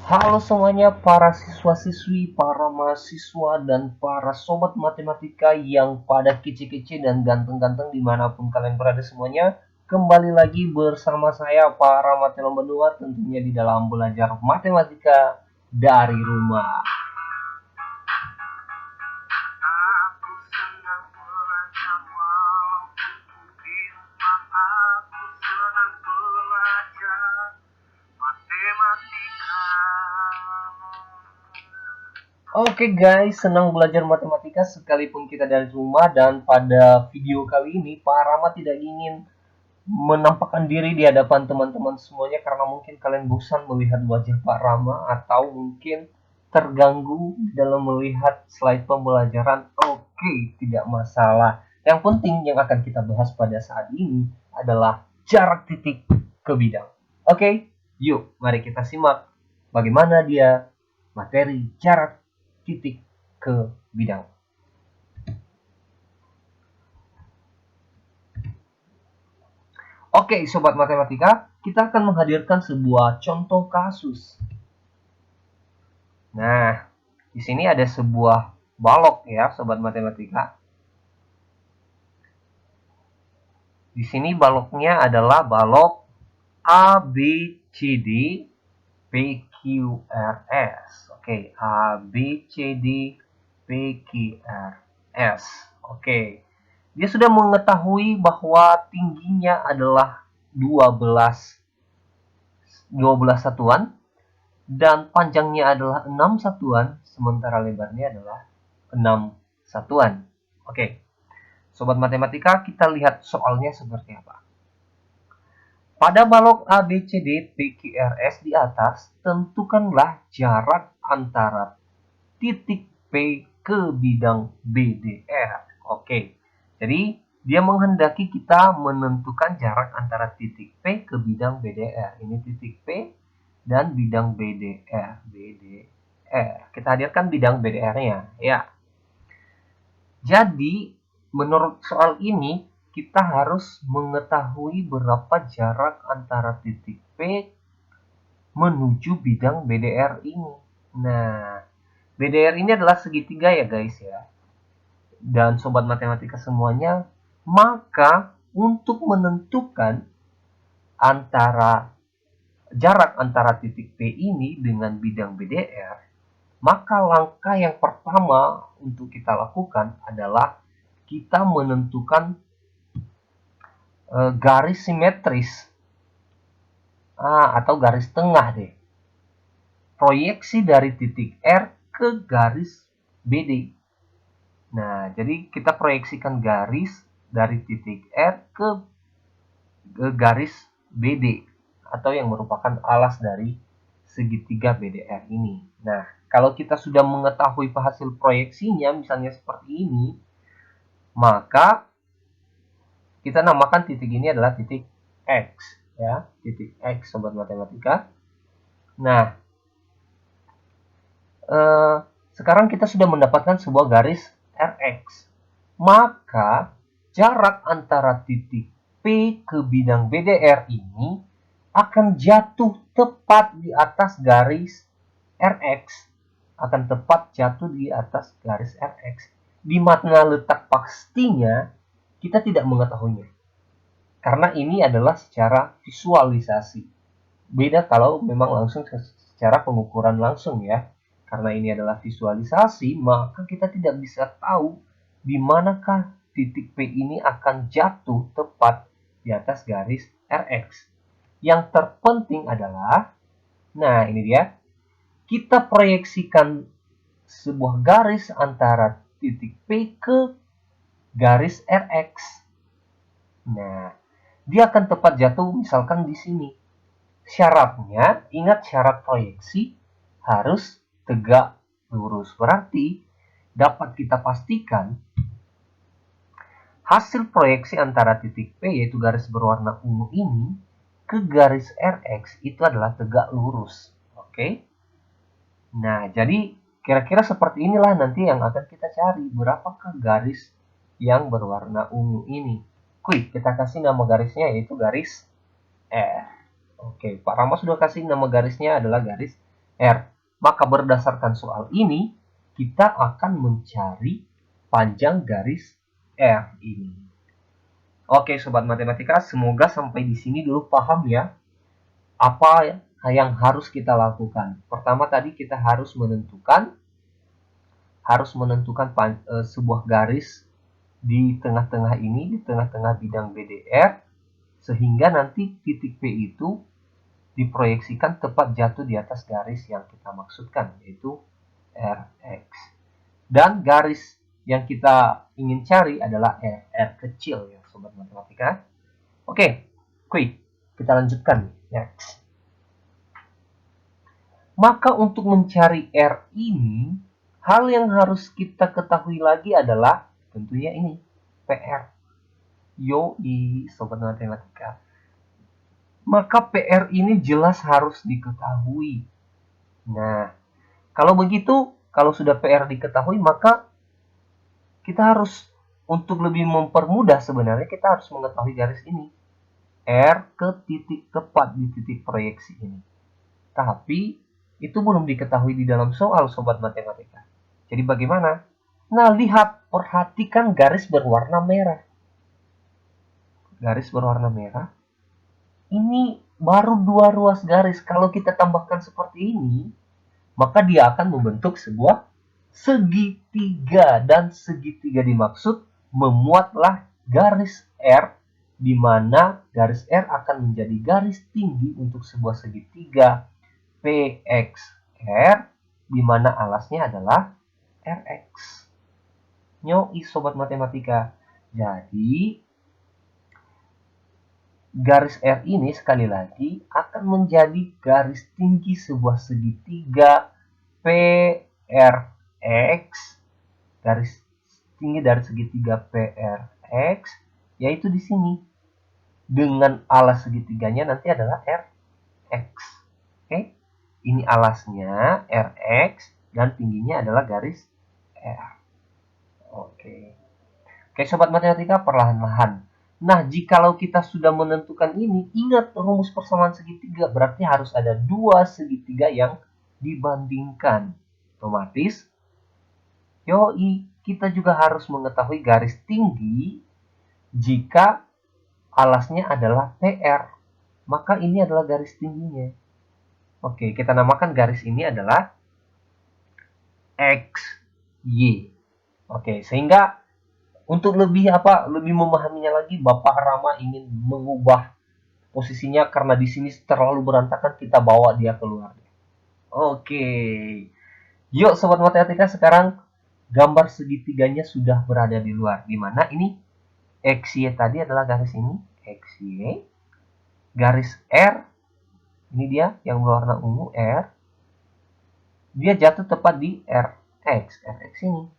Halo semuanya para siswa-siswi, para mahasiswa, dan para sobat matematika yang pada kece-kece dan ganteng-ganteng dimanapun kalian berada semuanya. Kembali lagi bersama saya para Matelom Benua tentunya di dalam belajar matematika dari rumah. Oke guys, senang belajar matematika sekalipun kita dari rumah, dan pada video kali ini Pak Rama tidak ingin menampakkan diri di hadapan teman-teman semuanya karena mungkin kalian bosan melihat wajah Pak Rama atau mungkin terganggu dalam melihat slide pembelajaran. Oke, tidak masalah. Yang penting yang akan kita bahas pada saat ini adalah jarak titik ke bidang. Oke, yuk mari kita simak bagaimana dia materi jarak titik ke bidang. Oke, sobat matematika, kita akan menghadirkan sebuah contoh kasus. Nah, di sini ada sebuah balok ya, sobat matematika. Di sini baloknya adalah balok A, B, C, D, P, Q, R, S. Oke, A, B, C, D, P, Q, R, S. Oke, dia sudah mengetahui bahwa tingginya adalah 12 satuan dan panjangnya adalah 6 satuan, sementara lebarnya adalah 6 satuan. Oke, sobat matematika, kita lihat soalnya seperti apa. Pada balok A, B, C, D, P, Q, R, S di atas, tentukanlah jarak antara titik P ke bidang B, D, R. Oke, jadi dia menghendaki kita menentukan jarak antara titik P ke bidang B, D, R. Ini titik P dan bidang BDR. Kita hadirkan bidang BDR-nya, ya. Jadi, menurut soal ini, kita harus mengetahui berapa jarak antara titik P menuju bidang BDR ini. Nah, BDR ini adalah segitiga ya guys ya. Dan sobat matematika semuanya, maka untuk menentukan jarak antara titik P ini dengan bidang BDR, maka langkah yang pertama untuk kita lakukan adalah kita menentukan garis simetris atau garis tengah deh. Proyeksi dari titik R ke garis BD. Nah, jadi kita proyeksikan garis dari titik R ke garis BD atau yang merupakan alas dari segitiga BDR ini. Nah, kalau kita sudah mengetahui hasil proyeksinya, misalnya seperti ini, maka kita namakan titik ini adalah titik X, ya, titik X, sobat matematika. Nah, sekarang kita sudah mendapatkan sebuah garis RX. Maka jarak antara titik P ke bidang BDR ini akan jatuh tepat di atas garis RX. Akan tepat jatuh di atas garis RX. Di mana letak pastinya kita tidak mengetahuinya. Karena ini adalah secara visualisasi. Beda kalau memang langsung secara pengukuran langsung ya. Karena ini adalah visualisasi, maka kita tidak bisa tahu di manakah titik P ini akan jatuh tepat di atas garis RX. Yang terpenting adalah, nah ini dia, kita proyeksikan sebuah garis antara titik P ke garis RX. Nah, dia akan tepat jatuh misalkan di sini. Syaratnya, ingat syarat proyeksi harus tegak lurus. Berarti dapat kita pastikan hasil proyeksi antara titik P, yaitu garis berwarna ungu ini, ke garis RX itu adalah tegak lurus. Oke? Nah, jadi kira-kira seperti inilah nanti yang akan kita cari. Berapakah garis yang berwarna ungu ini? Kita kasih nama garisnya yaitu garis R. Oke, Pak Rama sudah kasih nama garisnya adalah garis R. Maka berdasarkan soal ini, kita akan mencari panjang garis R ini. Oke, Sobat Matematika, semoga sampai di sini dulu paham ya, apa yang harus kita lakukan. Pertama tadi kita harus menentukan sebuah garis di tengah-tengah ini, di tengah-tengah bidang BDR, sehingga nanti titik P itu diproyeksikan tepat jatuh di atas garis yang kita maksudkan, yaitu RX. Dan garis yang kita ingin cari adalah R kecil ya, Sobat Matematika. Oke, quick. Kita lanjutkan. Next. Maka untuk mencari R ini, hal yang harus kita ketahui lagi adalah tentunya ini, PR. Yoi, Sobat Matematika. Maka PR ini jelas harus diketahui. Nah, kalau begitu, kalau sudah PR diketahui, maka kita harus, untuk lebih mempermudah sebenarnya, kita harus mengetahui garis ini. R ke titik tepat di titik proyeksi ini. Tapi, itu belum diketahui di dalam soal, Sobat Matematika. Jadi bagaimana? Nah, lihat, perhatikan garis berwarna merah. Garis berwarna merah. Ini baru 2 ruas garis. Kalau kita tambahkan seperti ini, maka dia akan membentuk sebuah segitiga. Dan segitiga dimaksud memuatlah garis R, di mana garis R akan menjadi garis tinggi untuk sebuah segitiga PXR, di mana alasnya adalah RX. Nyoi, Sobat Matematika. Jadi, garis R ini sekali lagi akan menjadi garis tinggi sebuah segitiga PRX, garis tinggi dari segitiga PRX, yaitu di sini. Dengan alas segitiganya nanti adalah RX. Oke, ini alasnya RX dan tingginya adalah garis R. Oke, Sobat Matematika, perlahan-lahan. Nah, jikalau kita sudah menentukan ini, ingat rumus persamaan segitiga, berarti harus ada 2 segitiga yang dibandingkan. Otomatis, yoi, kita juga harus mengetahui garis tinggi jika alasnya adalah PR. Maka ini adalah garis tingginya. Oke, kita namakan garis ini adalah XY. Oke, sehingga untuk lebih memahaminya lagi, Bapak Rama ingin mengubah posisinya karena di sini terlalu berantakan, kita bawa dia keluar. Oke. Yuk Sobat Matematika, sekarang gambar segitiganya sudah berada di luar. Di mana ini XY tadi adalah garis ini, XY. Garis R, ini dia yang berwarna ungu R. Dia jatuh tepat di RX ini.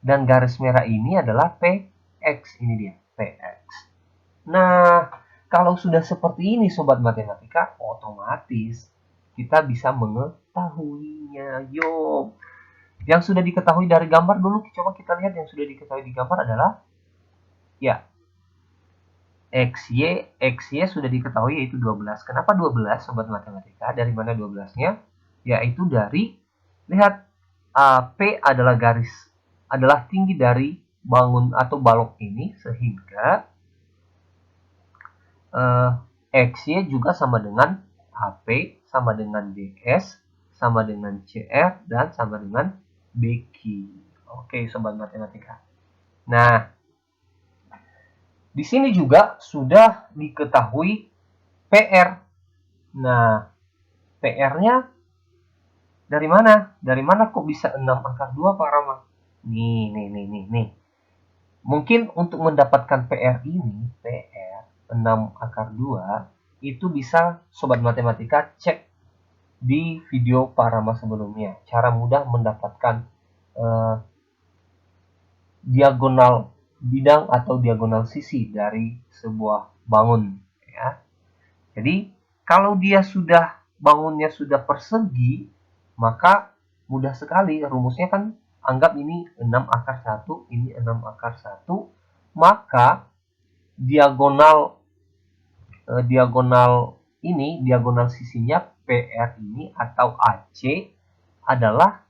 Dan garis merah ini adalah PX, ini dia, PX. Nah, kalau sudah seperti ini Sobat Matematika, otomatis kita bisa mengetahuinya. Yuk, yang sudah diketahui dari gambar dulu, coba kita lihat yang sudah diketahui di gambar adalah, ya, XY sudah diketahui yaitu 12. Kenapa 12 Sobat Matematika? Dari mana 12-nya? Yaitu dari, lihat, P adalah tinggi dari bangun atau balok ini, sehingga XY juga sama dengan HP, sama dengan DS, sama dengan CR, dan sama dengan BQ. Oke, Sobat Matematika. Nah, di sini juga sudah diketahui PR. Nah, PR-nya dari mana? Dari mana kok bisa 6 akar 2, Pak Rama? Nih. Mungkin untuk mendapatkan PR ini, PR 6 akar 2, itu bisa Sobat Matematika cek di video Pak Rama sebelumnya. Cara mudah mendapatkan diagonal bidang atau diagonal sisi dari sebuah bangun, ya. Jadi kalau dia bangunnya sudah persegi, maka mudah sekali rumusnya kan, anggap ini 6 akar 1, ini 6 akar 1, maka diagonal ini diagonal sisinya PR ini atau AC adalah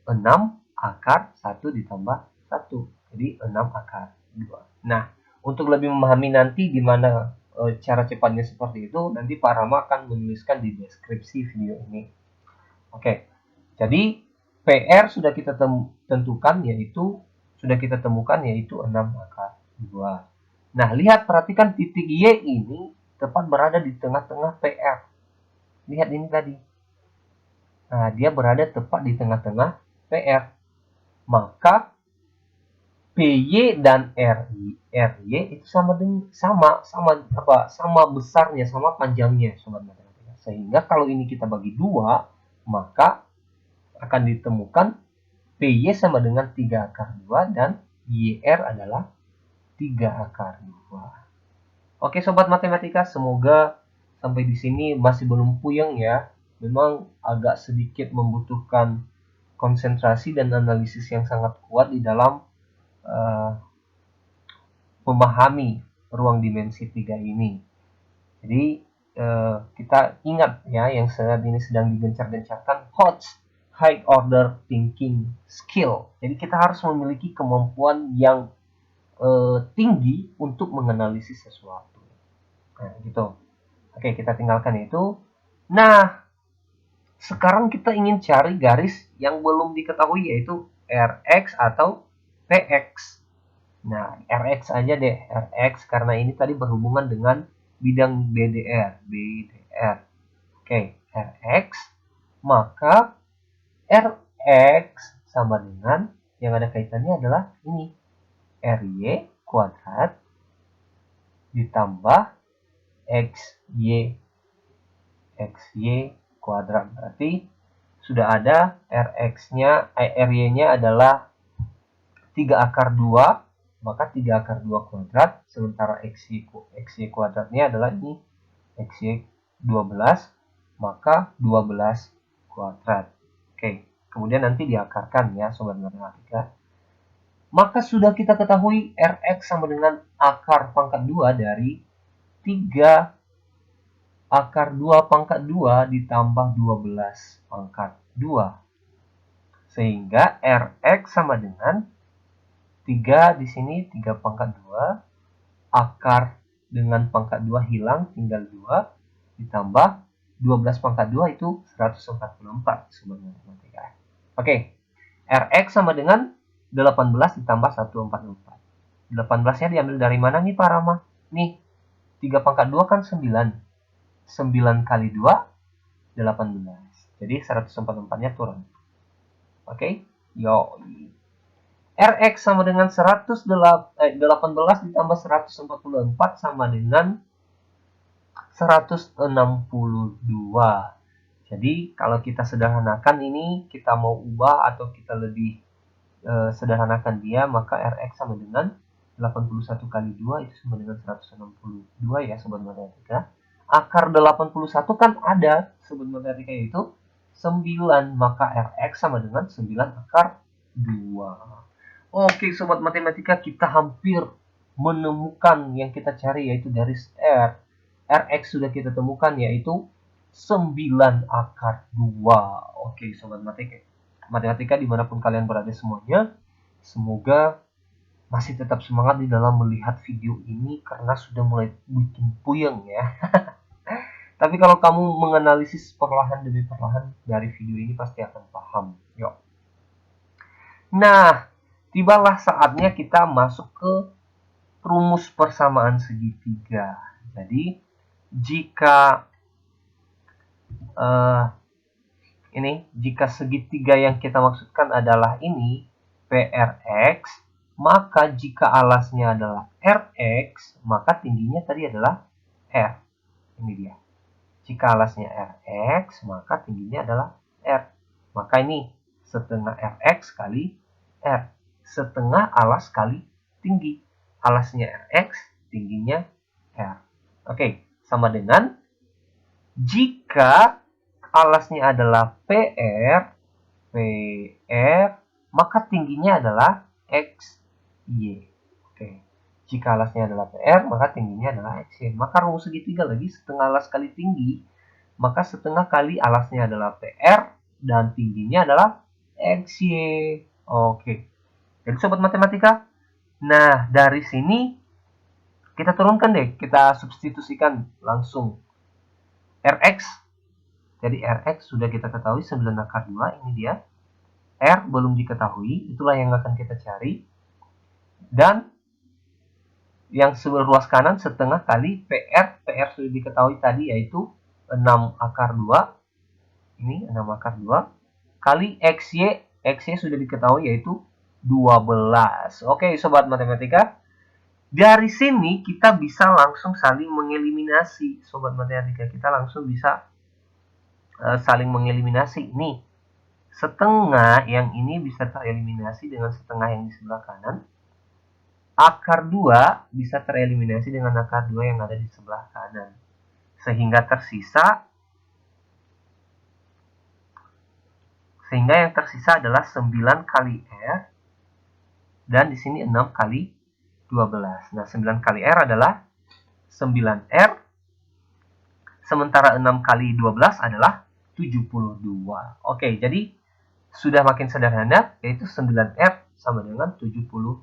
6 akar 1 ditambah 1. Jadi 6 akar 2. Nah, untuk lebih memahami nanti di mana cara cepatnya seperti itu, nanti Pak Rama akan menuliskan di deskripsi video ini. Oke, jadi PR sudah kita tentukan yaitu temukan yaitu 6 akar 2. Nah, lihat perhatikan titik Y ini tepat berada di tengah-tengah PR. Lihat ini tadi. Nah, dia berada tepat di tengah-tengah PR. Maka PY dan RY itu sama besarnya, sama panjangnya, sobat matematika. Sehingga kalau ini kita bagi 2, maka akan ditemukan PY sama dengan 3 akar 2 dan YR adalah 3 akar 2. Oke sobat matematika, semoga sampai di sini masih belum puyeng ya. Memang agak sedikit membutuhkan konsentrasi dan analisis yang sangat kuat di dalam memahami ruang dimensi 3 ini. Jadi kita ingat ya yang saat ini sedang digencar-gencarkan high order thinking skill. Jadi kita harus memiliki kemampuan yang tinggi untuk menganalisis sesuatu. Nah, gitu. Oke, kita tinggalkan itu. Nah, sekarang kita ingin cari garis yang belum diketahui yaitu Rx atau Px. Nah, Rx aja deh, Rx karena ini tadi berhubungan dengan bidang BDR. Oke, Rx, maka Rx sama dengan yang ada kaitannya adalah ini, Ry kuadrat ditambah Xy kuadrat. Berarti sudah ada Rx-nya, Ry-nya adalah 3 akar 2, maka 3 akar 2 kuadrat, sementara Xy kuadratnya adalah ini, Xy 12, maka 12 kuadrat. Oke, kemudian nanti diakarkan ya sobat matematika. Maka sudah kita ketahui Rx sama dengan akar pangkat 2 dari 3 akar 2 pangkat 2 ditambah 12 pangkat 2. Sehingga Rx sama dengan 3 di sini 3 pangkat 2, akar dengan pangkat 2 hilang, tinggal 2, ditambah 12 pangkat 2 itu 144 sebenarnya. Oke, Rx sama dengan 18 ditambah 144. 18-nya diambil dari mana nih Pak Rama? Nih, 3 pangkat 2 kan 9. 9 kali 2, 18. Jadi 144-nya turun. Oke, yoi. Rx sama dengan 18 ditambah 144 sama dengan 162. Jadi kalau kita sederhanakan ini, kita mau ubah atau kita lebih sederhanakan dia, maka Rx sama dengan 81 kali 2 itu sama dengan 162 ya sobat matematika. Akar 81 kan ada sobat matematika itu 9, maka Rx sama dengan 9 akar 2. Oke sobat matematika, kita hampir menemukan yang kita cari yaitu garis R. Rx sudah kita temukan yaitu 9 akar 2. Oke sobat matematika dimanapun kalian berada semuanya, semoga masih tetap semangat di dalam melihat video ini karena sudah mulai bikin puyeng ya. Tapi kalau kamu menganalisis perlahan demi perlahan dari video ini pasti akan paham. Yuk. Nah, tibalah saatnya kita masuk ke rumus persamaan segitiga. Jadi, jika jika segitiga yang kita maksudkan adalah ini, PRX, maka jika alasnya adalah RX, maka tingginya tadi adalah R. Ini dia. Jika alasnya Rx, maka tingginya adalah R. Maka ini setengah Rx kali R. Setengah alas kali tinggi. Alasnya Rx, tingginya R. Oke, sama dengan jika alasnya adalah PR, maka tingginya adalah XY. Oke. Jika alasnya adalah PR, maka tingginya adalah XY. Maka rumus segitiga lagi, setengah alas kali tinggi, maka setengah kali alasnya adalah PR, dan tingginya adalah XY. Oke. Jadi sobat matematika, nah dari sini kita turunkan deh, kita substitusikan langsung Rx. Jadi Rx sudah kita ketahui 9 akar 2, ini dia. R belum diketahui, itulah yang akan kita cari. Dan yang sebelah kanan setengah kali PR. PR sudah diketahui tadi, yaitu 6 akar 2. Ini 6 akar 2. Kali XY. XY sudah diketahui, yaitu 12. Oke, sobat matematika. Dari sini kita bisa langsung saling mengeliminasi. Sobat matematika, kita langsung bisa saling mengeliminasi. Nih, setengah yang ini bisa tereliminasi dengan setengah yang di sebelah kanan. Akar 2 bisa tereliminasi dengan akar 2 yang ada di sebelah kanan. Sehingga yang tersisa adalah 9 kali R. Dan di sini 6 kali 12. Nah, 9 kali R adalah 9R. Sementara 6 kali 12 adalah 72. Oke, jadi sudah makin sederhana, yaitu 9R sama dengan 72.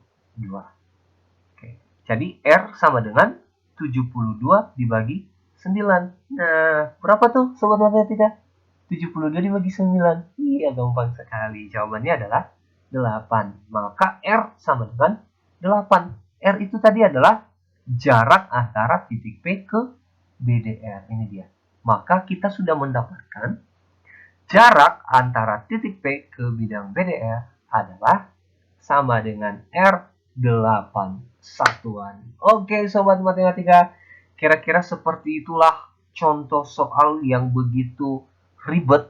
Oke, jadi R sama dengan 72 dibagi 9. Nah, berapa tuh sobat matematika? 72 dibagi 9. Iya, gampang sekali. Jawabannya adalah 8. Maka R sama dengan 8. R itu tadi adalah jarak antara titik P ke BDR. Ini dia. Maka kita sudah mendapatkan jarak antara titik P ke bidang BDR adalah sama dengan R8 satuan. Oke, sobat matematika. Kira-kira seperti itulah contoh soal yang begitu ribet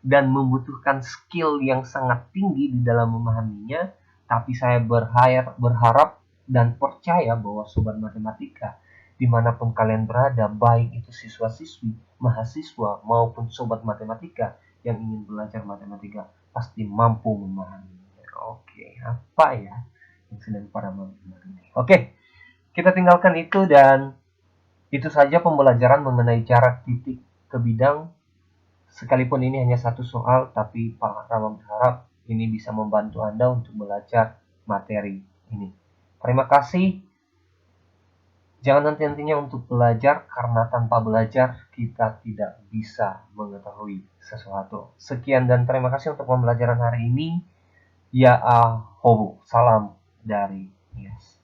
dan membutuhkan skill yang sangat tinggi di dalam memahaminya. Tapi saya berharap dan percaya bahwa sobat matematika, dimanapun kalian berada, baik itu siswa-siswi, mahasiswa, maupun sobat matematika yang ingin belajar matematika, pasti mampu memahaminya. Oke, apa ya yang sedang para memahami? Oke, kita tinggalkan itu, dan itu saja pembelajaran mengenai jarak titik ke bidang. Sekalipun ini hanya satu soal, tapi Pak Rama berharap ini bisa membantu Anda untuk belajar materi ini. Terima kasih. Jangan nanti-nantinya untuk belajar, karena tanpa belajar kita tidak bisa mengetahui sesuatu. Sekian dan terima kasih untuk pembelajaran hari ini. Ya, hobo. Salam dari Nias.